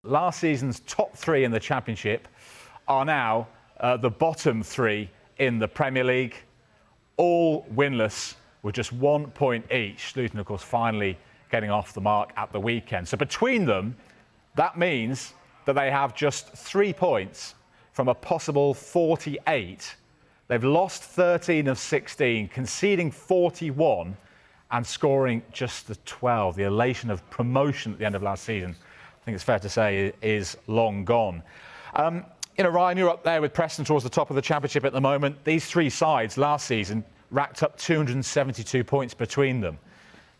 Last season's top three in the Championship are now the bottom three in the Premier League, all winless with just 1 point each. Luton, of course, finally getting off the mark at the weekend. So between them, that means that they have just 3 points from a possible 48. They've lost 13 of 16, conceding 41 and scoring just the 12. The elation of promotion at the end of last season, I think it's fair to say, is long gone. Ryan, you're up there with Preston towards the top of the Championship at the moment. These three sides last season racked up 272 points between them.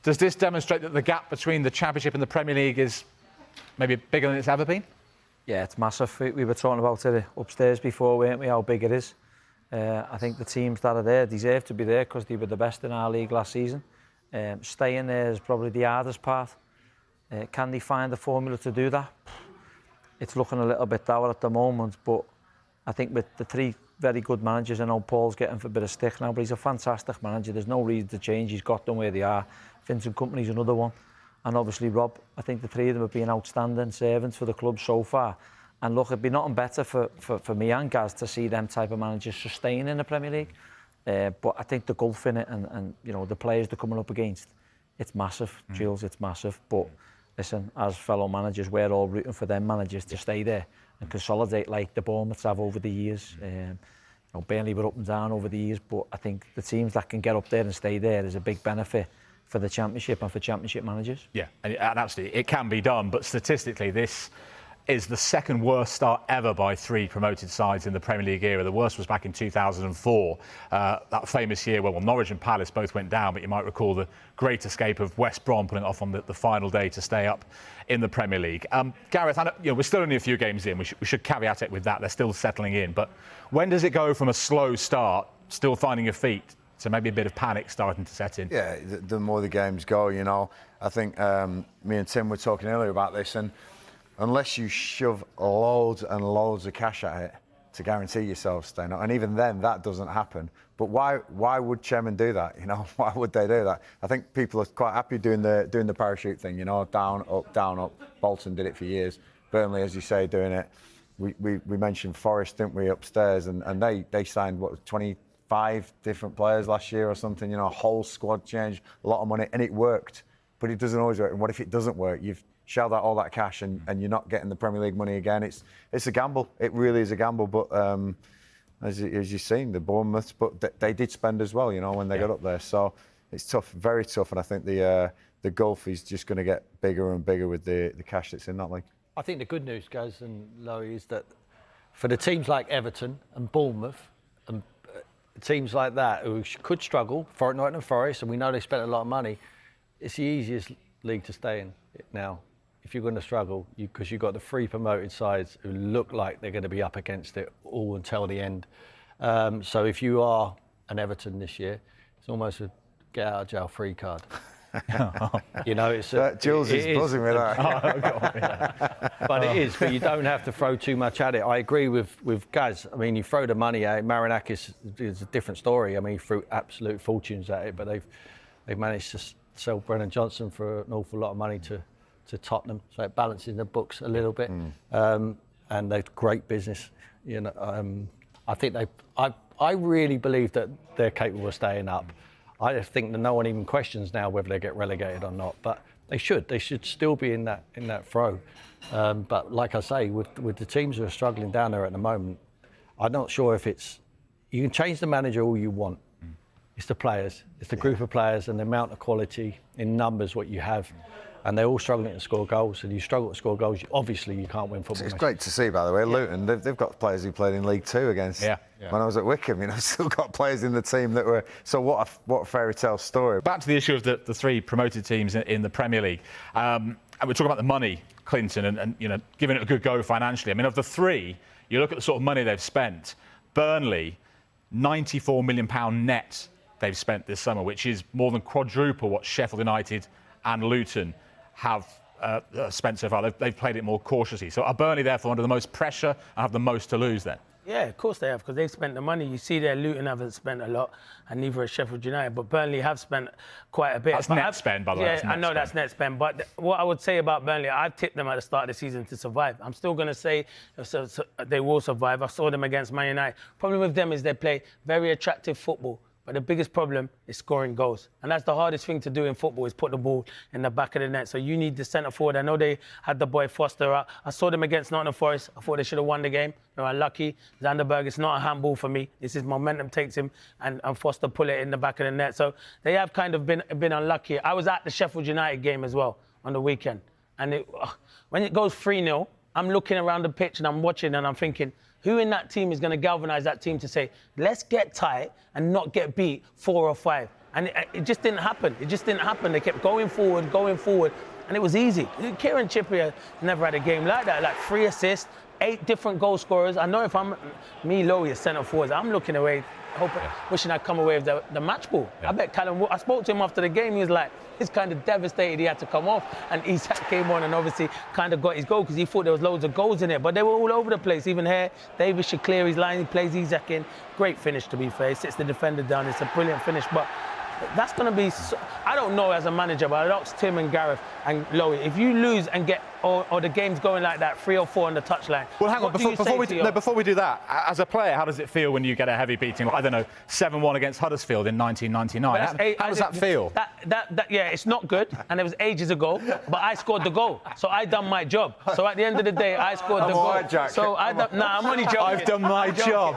Does this demonstrate that the gap between the Championship and the Premier League is maybe bigger than it's ever been? Yeah, it's massive. We were talking about it upstairs before, weren't we, how big it is. I think the teams that are there deserve to be there because they were the best in our league last season. Staying there is probably the hardest part. Can they find the formula to do that? It's looking a little bit dour at the moment, but I think with the three very good managers, I know Paul's getting for a bit of stick now, but he's a fantastic manager. There's no reason to change. He's got them where they are. Vincent Kompany's another one. And obviously Rob. I think the three of them have been outstanding servants for the club so far. And look, it'd be nothing better for me and Gaz to see them type of managers sustain in the Premier League. But I think the gulf in it and the players they're coming up against, it's massive, Jules, it's massive. But listen, as fellow managers, we're all rooting for them managers to stay there and consolidate like the Bournemouths have over the years. Burnley were up and down over the years, but I think the teams that can get up there and stay there is a big benefit for the Championship and for Championship managers. Yeah, and absolutely, it can be done, but statistically, this is the second worst start ever by three promoted sides in the Premier League era. The worst was back in 2004, that famous year where Norwich and Palace both went down, but you might recall the great escape of West Brom pulling it off on the final day to stay up in the Premier League. Gareth, I know, we're still only a few games in. We should caveat it with that. They're still settling in. But when does it go from a slow start, still finding your feet, to maybe a bit of panic starting to set in? Yeah, the more the games go, I think me and Tim were talking earlier about this, and unless you shove loads and loads of cash at it to guarantee yourself staying up, and even then that doesn't happen. But why would chairman do that? Why would they do that? I think people are quite happy doing the parachute thing. Down up. Bolton did it for years. Burnley, as you say, doing it. We mentioned Forest, didn't we, upstairs, and they signed 25 different players last year or something. A whole squad change, a lot of money, and it worked. But it doesn't always work. And what if it doesn't work? You've shelled out all that cash and you're not getting the Premier League money again. It's a gamble. It really is a gamble. But as you've seen, the Bournemouths, but they did spend as well, when they got up there. So it's tough, very tough. And I think the gulf is just going to get bigger and bigger with the cash that's in that league. I think the good news, Gaz and Lowe, is that for the teams like Everton and Bournemouth and teams like that who could struggle, Nottingham Forest, and we know they spent a lot of money, it's the easiest league to stay in now. If you're going to struggle, because you've got the three promoted sides who look like they're going to be up against it all until the end. So if you are an Everton this year, it's almost a get out of jail free card. Jules is buzzing with that. But it is. But you don't have to throw too much at it. I agree with Gaz. I mean, you throw the money at it. Marinakis is a different story. I mean, he threw absolute fortunes at it, but they've managed to sell Brennan Johnson for an awful lot of money to Tottenham, so it balances the books a little bit, and they've great business. I think I really believe that they're capable of staying up. I think that no one even questions now whether they get relegated or not, but they should still be in that throw. But like I say, with the teams who are struggling down there at the moment, I'm not sure if you can change the manager all you want. It's the players, it's the group of players and the amount of quality in numbers what you have. And they're all struggling to score goals. And you struggle to score goals, obviously you can't win football. It's great to see, by the way. Luton, they've got players who played in League Two against. When I was at Wickham, still got players in the team that were. So what a fairy tale story. Back to the issue of the three promoted teams in the Premier League, and we're talking about the money, Clinton, and giving it a good go financially. I mean, of the three, you look at the sort of money they've spent. Burnley, £94 million net they've spent this summer, which is more than quadruple what Sheffield United and Luton have spent so far. They've played it more cautiously. So are Burnley therefore under the most pressure and have the most to lose then? Yeah, of course they have, because they've spent the money. You see there, Luton haven't spent a lot, and neither has Sheffield United, but Burnley have spent quite a bit. That's net spend, by the way. Yeah, I know that's net spend, but what I would say about Burnley, I tipped them at the start of the season to survive. I'm still going to say they will survive. I saw them against Man United. Problem with them is they play very attractive football. But the biggest problem is scoring goals. And that's the hardest thing to do in football, is put the ball in the back of the net. So you need the centre forward. I know they had the boy Foster out. I saw them against Nottingham Forest. I thought they should have won the game. They were unlucky. Zanderberg, it's not a handball for me. This is momentum takes him, and Foster pull it in the back of the net. So they have kind of been unlucky. I was at the Sheffield United game as well on the weekend. And when it goes 3-0, I'm looking around the pitch and I'm watching and I'm thinking, who in that team is going to galvanise that team to say, let's get tight and not get beat 4 or 5? And it just didn't happen. It just didn't happen. They kept going forward, and it was easy. Kieran Trippier never had a game like that, like 3 assists, 8 different goal scorers. I know if I'm me, Lowe, as centre forwards, I'm looking away, wishing I'd come away with the match ball. Yeah. I bet Callum, I spoke to him after the game, he was like, he's kind of devastated he had to come off, and Isak came on and obviously kind of got his goal because he thought there was loads of goals in it, but they were all over the place. Even here, Davis should clear his line, he plays Isak in. Great finish, to be fair. He sits the defender down. It's a brilliant finish, but that's going to be... I don't know as a manager, but I asked Tim and Gareth and Lowe, if you lose and get, or the game's going like that, 3 or 4 on the touchline... Well, hang on, before we do that, as a player, how does it feel when you get a heavy beating, like, I don't know, 7-1 against Huddersfield in 1999? How does that feel? Yeah, it's not good, and it was ages ago, but I scored the goal, so I done my job. So at the end of the day, I scored the goal. Right, Jack. So I'm only joking. I've done my job.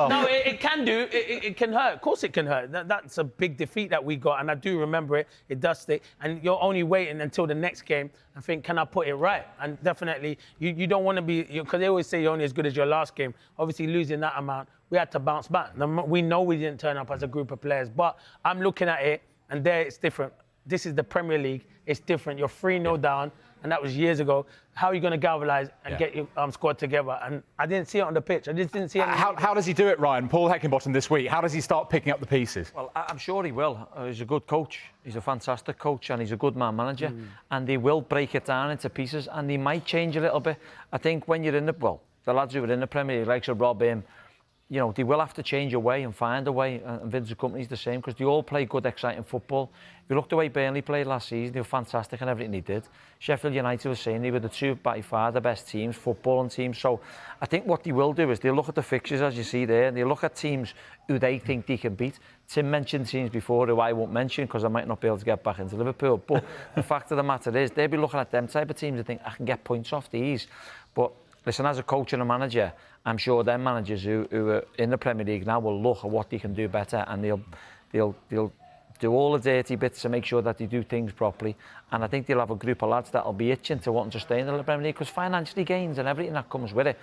No, it can do. It can hurt. Of course it can hurt. That's a big defeat that we got, and I do remember it. It does stick, and you're only waiting until the next game and think, can I put it right? And definitely, you don't want to be, because they always say you're only as good as your last game. Obviously, losing that amount, we had to bounce back. We know we didn't turn up as a group of players, but I'm looking at it, and there it's different. This is the Premier League. It's different. You're 3-0 down, and that was years ago. How are you going to galvanise and get your squad together? And I didn't see it on the pitch. I just didn't see it. How does he do it, Ryan? Paul Heckingbottom this week. How does he start picking up the pieces? Well, I'm sure he will. He's a good coach. He's a fantastic coach, and he's a good man manager. And he will break it down into pieces, and he might change a little bit. I think when you're in the lads who are in the Premier League, like Rob, you know, they will have to change a way and find a way, and Vincent Kompany's the same, because they all play good, exciting football. If you look the way Burnley played last season, they were fantastic in everything they did. Sheffield United was saying they were the 2 by far the best teams, footballing teams. So I think what they will do is they'll look at the fixtures, as you see there, and they'll look at teams who they think they can beat. Tim mentioned teams before who I won't mention because I might not be able to get back into Liverpool. But the fact of the matter is, they'll be looking at them type of teams and think, I can get points off these. But listen, as a coach and a manager, I'm sure them managers who are in the Premier League now will look at what they can do better, and they'll do all the dirty bits to make sure that they do things properly. And I think they'll have a group of lads that'll be itching to wanting to stay in the Premier League, because financially gains and everything that comes with it.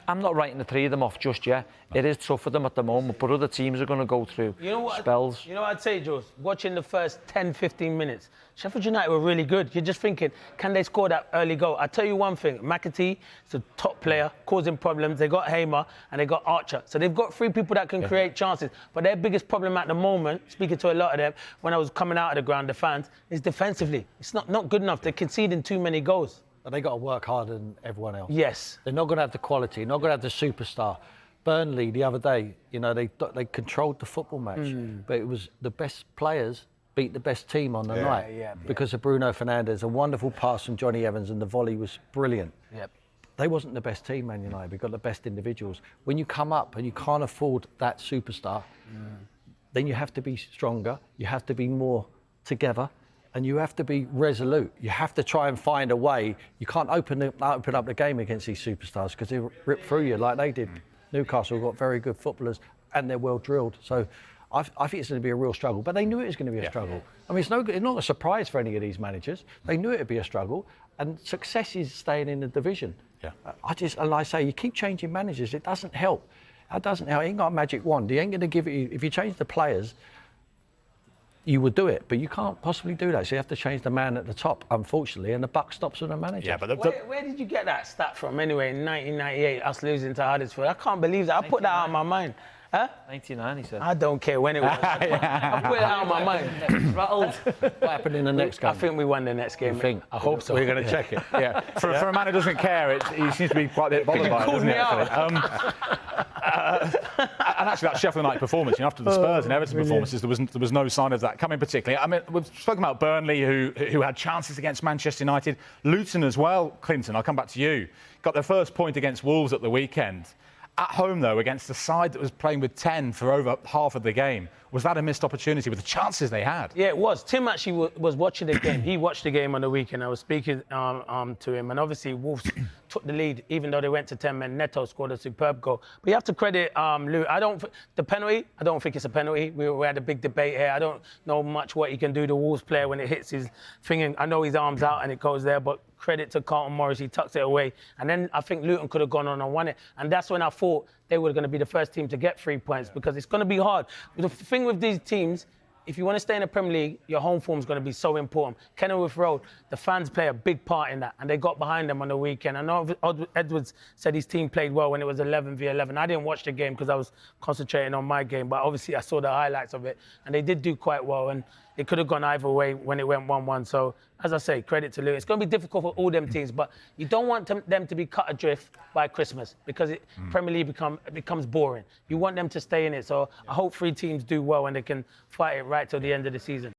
I'm not writing the 3 of them off just yet. It is tough for them at the moment, but other teams are going to go through spells. You know what I'd say, Jules? Watching the first 10, 15 minutes, Sheffield United were really good. You're just thinking, can they score that early goal? I tell you one thing, McAtee is a top player, causing problems. They got Hamer and they got Archer. So they've got 3 people that can create chances. But their biggest problem at the moment, speaking to a lot of them, when I was coming out of the ground, the fans, is defensively. It's not good enough. They're conceding too many goals. But they got to work harder than everyone else. Yes. They're not going to have the quality, not going to have the superstar. Burnley, the other day, you know, they controlled the football match, but it was the best players beat the best team on the night because of Bruno Fernandes, a wonderful pass from Johnny Evans, and the volley was brilliant. Yep. They wasn't the best team, Man United. We've got the best individuals. When you come up and you can't afford that superstar, then you have to be stronger. You have to be more together. And you have to be resolute. You have to try and find a way. You can't open up the game against these superstars because they rip through you like they did. Newcastle got very good footballers and they're well drilled. So I think it's going to be a real struggle. But they knew it was going to be a struggle. I mean, it's not a surprise for any of these managers. They knew it would be a struggle. And success is staying in the division. Yeah. And I say, you keep changing managers. It doesn't help. It doesn't help. He ain't got a magic wand. He ain't going to give it you. If you change the players, you would do it, but you can't possibly do that. So you have to change the man at the top, unfortunately, and the buck stops with the manager. Yeah, but where did you get that stat from anyway? In 1998, us losing to Huddersfield, I can't believe that. I put that out of my mind. Huh? 99, he said. I don't care when it was. I put it out of my mind. Rattled. What happened in the next game? I think we won the next game. You think? I hope so. We're going to check it. Yeah. For a man who doesn't care, he seems to be quite a bit bothered by it, doesn't he? And actually, that Sheffield United performance, after the Spurs and Everton performances, there was no sign of that coming particularly. I mean, we've spoken about Burnley, who had chances against Manchester United. Luton as well, Clinton, I'll come back to you. Got their first point against Wolves at the weekend. At home, though, against a side that was playing with 10 for over half of the game. Was that a missed opportunity with the chances they had? Yeah, it was. Tim actually was watching the game. He watched the game on the weekend. I was speaking to him, and obviously Wolves took the lead, even though they went to 10 men. Neto scored a superb goal. But you have to credit Lou. The penalty, I don't think it's a penalty. We had a big debate here. I don't know much what he can do, the Wolves player, when it hits his finger. I know his arm's out and it goes there, but credit to Carlton Morris. He tucks it away. And then I think Luton could have gone on and won it. And that's when I thought they were going to be the first team to get 3 points, because it's going to be hard. The thing with these teams, if you want to stay in the Premier League, your home form is going to be so important. Kenilworth Road, the fans play a big part in that, and they got behind them on the weekend. I know Edwards said his team played well when it was 11v11. I didn't watch the game because I was concentrating on my game, but obviously I saw the highlights of it, and they did do quite well, and it could have gone either way when it went 1-1. So, as I say, credit to Lou. It's going to be difficult for all them teams, but you don't want them to be cut adrift by Christmas, because Premier League becomes boring. You want them to stay in it. So I hope 3 teams do well and they can fight it right till the end of the season.